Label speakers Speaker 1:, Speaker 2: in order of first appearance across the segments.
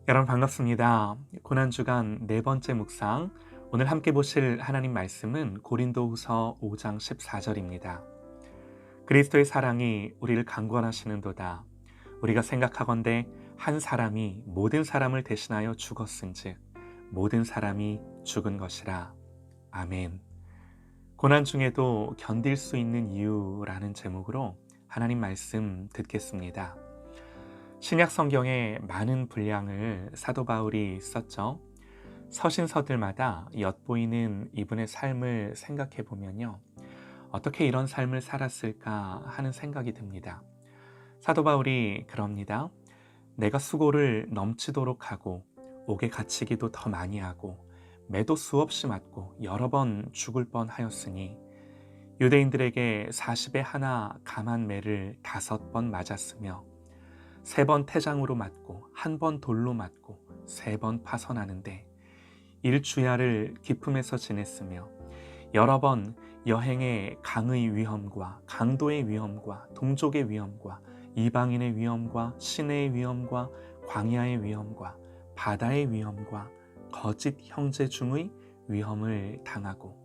Speaker 1: 여러분 반갑습니다. 고난주간 네 번째 묵상, 오늘 함께 보실 하나님 말씀은 고린도후서 5장 14절입니다. 그리스도의 사랑이 우리를 강권하시는도다. 우리가 생각하건대 한 사람이 모든 사람을 대신하여 죽었은즉 모든 사람이 죽은 것이라. 아멘. 고난 중에도 견딜 수 있는 이유라는 제목으로 하나님 말씀 듣겠습니다. 신약 성경에 많은 분량을 사도 바울이 썼죠. 서신서들마다 엿보이는 이분의 삶을 생각해 보면요, 어떻게 이런 삶을 살았을까 하는 생각이 듭니다. 사도 바울이 그럽니다. 내가 수고를 넘치도록 하고 옥에 갇히기도 더 많이 하고 매도 수없이 맞고 여러 번 죽을 뻔하였으니 유대인들에게 40에 하나 감한 매를 5번 맞았으며 3번 태장으로 맞고 1번 돌로 맞고 3번 파선하는데 일주야를 기품에서 지냈으며 여러 번 여행의 강의 위험과 강도의 위험과 동족의 위험과 이방인의 위험과 시내의 위험과 광야의 위험과 바다의 위험과 거짓 형제 중의 위험을 당하고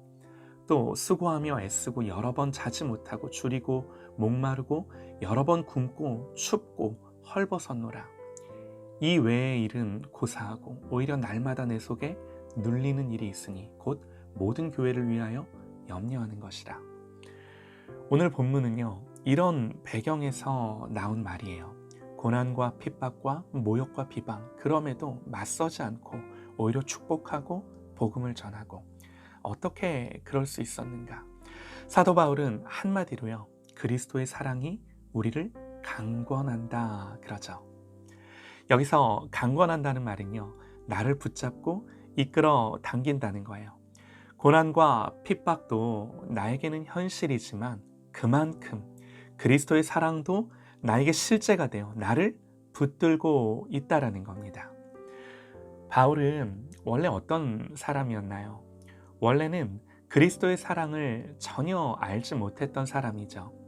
Speaker 1: 또 수고하며 애쓰고 여러 번 자지 못하고 줄이고 목마르고 여러 번 굶고 춥고 헐벗었노라. 이 외의 일은 고사하고 오히려 날마다 내 속에 눌리는 일이 있으니 곧 모든 교회를 위하여 염려하는 것이라. 오늘 본문은요, 이런 배경에서 나온 말이에요. 고난과 핍박과 모욕과 비방, 그럼에도 맞서지 않고 오히려 축복하고 복음을 전하고, 어떻게 그럴 수 있었는가? 사도 바울은 한마디로요, 그리스도의 사랑이 우리를 강권한다 그러죠. 여기서 강권한다는 말은요, 나를 붙잡고 이끌어 당긴다는 거예요. 고난과 핍박도 나에게는 현실이지만 그만큼 그리스도의 사랑도 나에게 실제가 되어 나를 붙들고 있다라는 겁니다. 바울은 원래 어떤 사람이었나요? 원래는 그리스도의 사랑을 전혀 알지 못했던 사람이죠.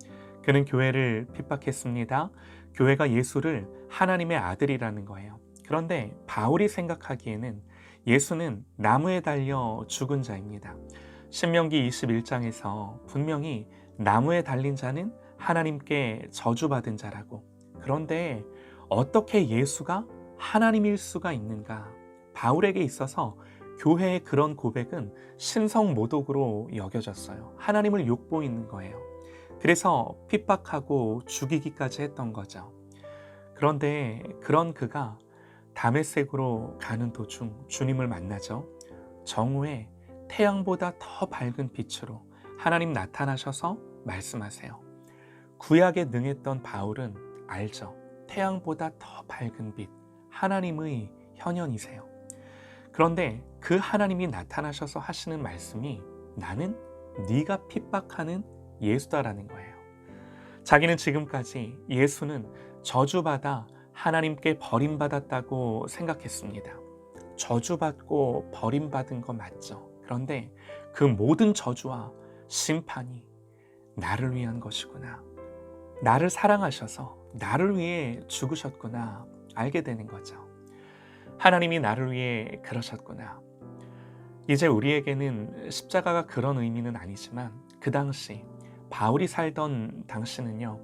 Speaker 1: 그는 교회를 핍박했습니다. 교회가 예수를 하나님의 아들이라는 거예요. 그런데 바울이 생각하기에는 예수는 나무에 달려 죽은 자입니다. 신명기 21장에서 분명히 나무에 달린 자는 하나님께 저주받은 자라고. 그런데 어떻게 예수가 하나님일 수가 있는가? 바울에게 있어서 교회의 그런 고백은 신성모독으로 여겨졌어요. 하나님을 욕보이는 거예요. 그래서 핍박하고 죽이기까지 했던 거죠. 그런데 그런 그가 다메섹으로 가는 도중 주님을 만나죠. 정오에 태양보다 더 밝은 빛으로 하나님 나타나셔서 말씀하세요. 구약에 능했던 바울은 알죠. 태양보다 더 밝은 빛, 하나님의 현현이세요. 그런데 그 하나님이 나타나셔서 하시는 말씀이 나는 네가 핍박하는 예수다라는 거예요. 자기는 지금까지 예수는 저주받아 하나님께 버림받았다고 생각했습니다. 저주받고 버림받은 거 맞죠. 그런데 그 모든 저주와 심판이 나를 위한 것이구나. 나를 사랑하셔서 나를 위해 죽으셨구나 알게 되는 거죠. 하나님이 나를 위해 그러셨구나. 이제 우리에게는 십자가가 그런 의미는 아니지만 그 당시 바울이 살던 당시는요,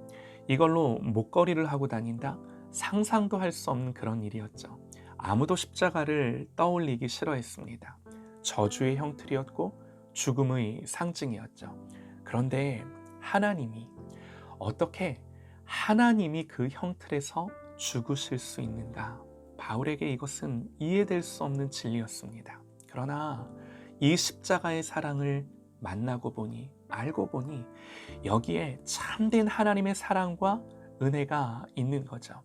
Speaker 1: 이걸로 목걸이를 하고 다닌다? 상상도 할 수 없는 그런 일이었죠. 아무도 십자가를 떠올리기 싫어했습니다. 저주의 형틀이었고 죽음의 상징이었죠. 그런데 하나님이 어떻게 하나님이 그 형틀에서 죽으실 수 있는가? 바울에게 이것은 이해될 수 없는 진리였습니다. 그러나 이 십자가의 사랑을 만나고 보니, 알고 보니 여기에 참된 하나님의 사랑과 은혜가 있는 거죠.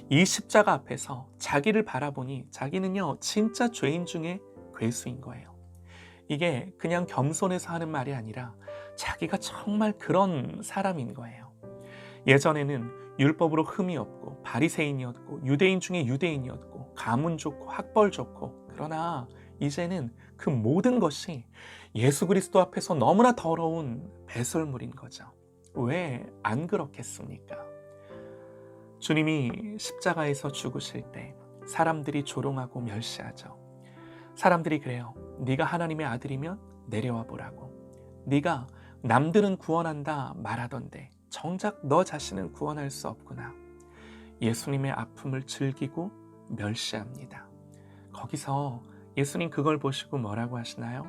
Speaker 1: 이 십자가 앞에서 자기를 바라보니 자기는요, 진짜 죄인 중에 괴수인 거예요. 이게 그냥 겸손해서 하는 말이 아니라 자기가 정말 그런 사람인 거예요. 예전에는 율법으로 흠이 없고 바리새인이었고 유대인 중에 유대인이었고 가문 좋고 학벌 좋고, 그러나 이제는 그 모든 것이 예수 그리스도 앞에서 너무나 더러운 배설물인 거죠. 왜 안 그렇겠습니까? 주님이 십자가에서 죽으실 때 사람들이 조롱하고 멸시하죠. 사람들이 그래요. 네가 하나님의 아들이면 내려와 보라고. 네가 남들은 구원한다 말하던데 정작 너 자신은 구원할 수 없구나. 예수님의 아픔을 즐기고 멸시합니다. 거기서 예수님 그걸 보시고 뭐라고 하시나요?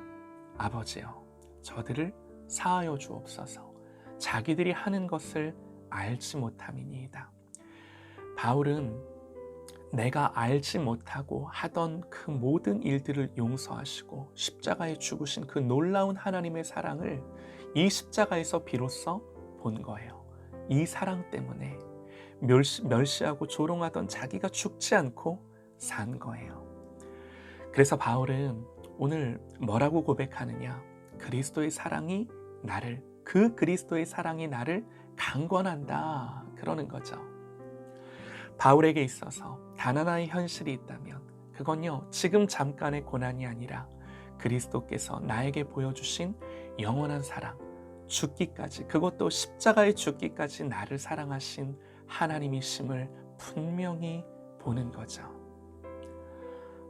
Speaker 1: 아버지여, 저들을 사하여 주옵소서. 자기들이 하는 것을 알지 못함이니이다. 바울은 내가 알지 못하고 하던 그 모든 일들을 용서하시고 십자가에 죽으신 그 놀라운 하나님의 사랑을 이 십자가에서 비로소 본 거예요. 이 사랑 때문에 멸시하고 조롱하던 자기가 죽지 않고 산 거예요. 그래서 바울은 오늘 뭐라고 고백하느냐? 그리스도의 사랑이 나를 강권한다. 그러는 거죠. 바울에게 있어서 단 하나의 현실이 있다면 그건요, 지금 잠깐의 고난이 아니라 그리스도께서 나에게 보여주신 영원한 사랑, 죽기까지, 그것도 십자가의 죽기까지 나를 사랑하신 하나님이심을 분명히 보는 거죠.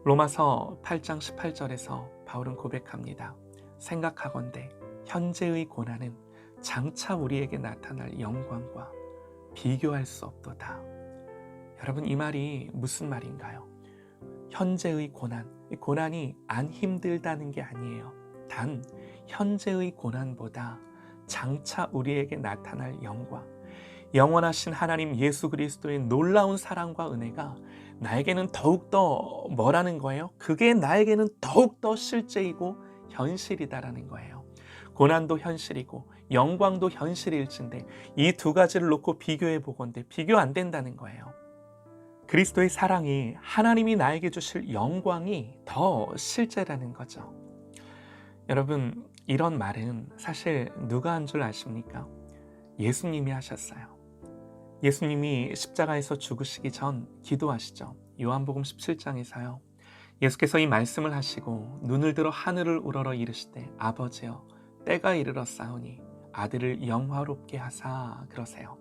Speaker 1: 로마서 8장 18절에서 바울은 고백합니다. 생각하건대 현재의 고난은 장차 우리에게 나타날 영광과 비교할 수 없도다. 여러분, 이 말이 무슨 말인가요? 현재의 고난, 이 고난이 안 힘들다는 게 아니에요. 단 현재의 고난보다 장차 우리에게 나타날 영광, 영원하신 하나님 예수 그리스도의 놀라운 사랑과 은혜가 나에게는 더욱더 뭐라는 거예요? 그게 나에게는 더욱더 실제이고 현실이다라는 거예요. 고난도 현실이고 영광도 현실일진데 이 두 가지를 놓고 비교해 보건대 비교 안 된다는 거예요. 그리스도의 사랑이, 하나님이 나에게 주실 영광이 더 실제라는 거죠. 여러분, 이런 말은 사실 누가 한 줄 아십니까? 예수님이 하셨어요. 예수님이 십자가에서 죽으시기 전 기도하시죠. 요한복음 17장에서요. 예수께서 이 말씀을 하시고 눈을 들어 하늘을 우러러 이르시되 아버지여, 때가 이르렀사오니 아들을 영화롭게 하사, 그러세요.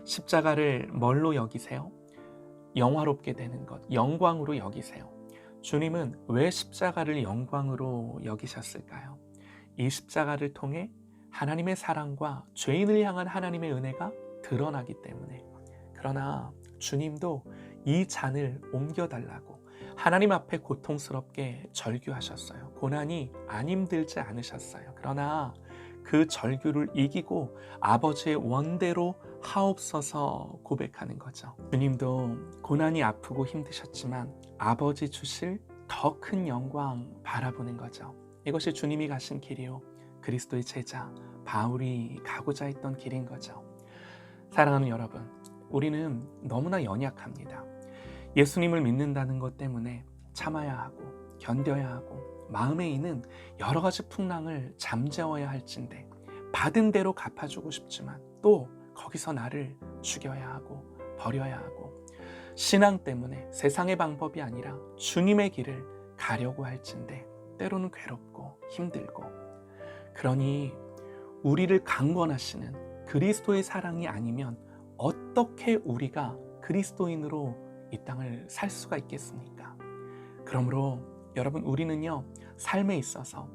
Speaker 1: 십자가를 뭘로 여기세요? 영화롭게 되는 것, 영광으로 여기세요. 주님은 왜 십자가를 영광으로 여기셨을까요? 이 십자가를 통해 하나님의 사랑과 죄인을 향한 하나님의 은혜가 드러나기 때문에. 그러나 주님도 이 잔을 옮겨달라고 하나님 앞에 고통스럽게 절규하셨어요. 고난이 안 힘들지 않으셨어요. 그러나 그 절규를 이기고 아버지의 원대로 하옵소서 고백하는 거죠. 주님도 고난이 아프고 힘드셨지만 아버지 주실 더 큰 영광 바라보는 거죠. 이것이 주님이 가신 길이요, 그리스도의 제자 바울이 가고자 했던 길인 거죠. 사랑하는 여러분, 우리는 너무나 연약합니다. 예수님을 믿는다는 것 때문에 참아야 하고 견뎌야 하고 마음에 있는 여러 가지 풍랑을 잠재워야 할진데 받은 대로 갚아주고 싶지만 또 거기서 나를 죽여야 하고 버려야 하고 신앙 때문에 세상의 방법이 아니라 주님의 길을 가려고 할진데 때로는 괴롭고 힘들고, 그러니 우리를 강권하시는 그리스도의 사랑이 아니면 어떻게 우리가 그리스도인으로 이 땅을 살 수가 있겠습니까? 그러므로 여러분, 우리는요, 삶에 있어서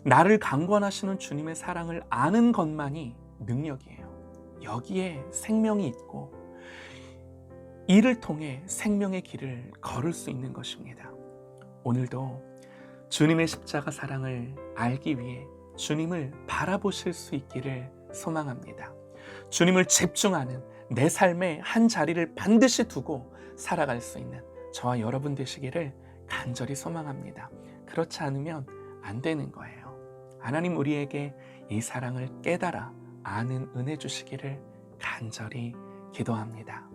Speaker 1: 나를 강권하시는 주님의 사랑을 아는 것만이 능력이에요. 여기에 생명이 있고 이를 통해 생명의 길을 걸을 수 있는 것입니다. 오늘도 주님의 십자가 사랑을 알기 위해 주님을 바라보실 수 있기를 소망합니다. 주님을 집중하는 내 삶의 한 자리를 반드시 두고 살아갈 수 있는 저와 여러분 되시기를 간절히 소망합니다. 그렇지 않으면 안 되는 거예요. 하나님 우리에게 이 사랑을 깨달아 아는 은혜 주시기를 간절히 기도합니다.